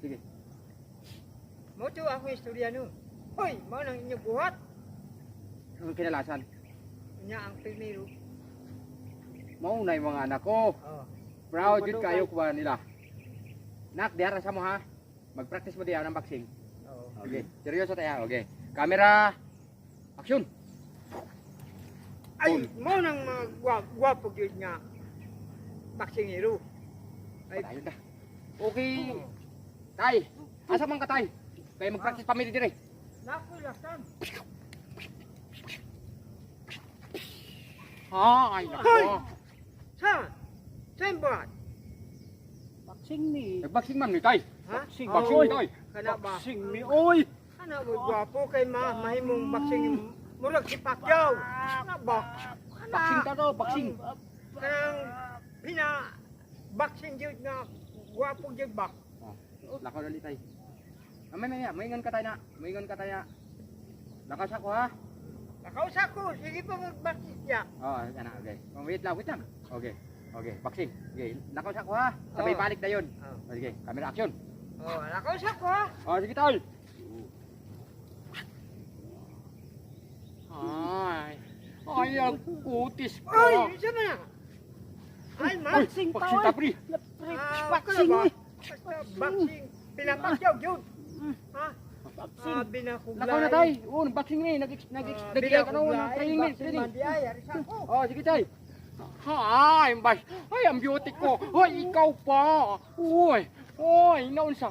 Sige. Mo to ako istorya no. Hoy, mo nang inyo buhat. Ang kinalasan. Nya ang primero. Mao na yung mga anak ko. Oh. Proud jud kayo kuha nila. Nak, diara sa mo ha. Mag-practice mo diya ng boxing. Oh. Okay. Seryoso tayo. Okay. Camera. Action. Ay, mo nang mga gwapo gyud nga. Baksingero. Ay, Patayon na. Okay. Tay. Asa man ka tay? Kaya mag-practice pa mi dire. naku lasan. Ay, Hoy! nako. Saan buhat? Boxing ni. Nag-boxing man mi tay. Ha? Boxing. Boxing Oh, mi tay. Kana ba? Boxing ni. Oy! Kana mo gwapo kay mahimong baksing murag si Pacquiao. Kana ba? Boxing ka daw, boxing. Kanang pina boxing jud nga gwapo jud ba? Lakaw dali tay. May maingon ka tay na. Maingon ka tay na. Lakas ako ha. Nakausap ko, sige pa mag-boxing siya. Oh, yan na. Okay. Oh, wait lang. Okay. Okay, boxing. Okay, lakas ako ha. Sabay Oh. balik na yun. Oh. Oh, sige, camera action. Oh, nakausap ko ha. Oh, sige tol. Ay, ang kutis ko. Oy, isa ba na? Ay, man. Boxing pa. Boxing oy. tapri. Boxing ba? ni. Basta boxing. Pinapakyaw, yun. Ha? Boxing. Binakuglay. Lakaw na tay. Oh, boxing ni. Nag-training ni. Training. Mandiay, arisa ko. Oh, sige tay. Ay, ang beauty ko. Hoy, ikaw pa. Uy, naunsa.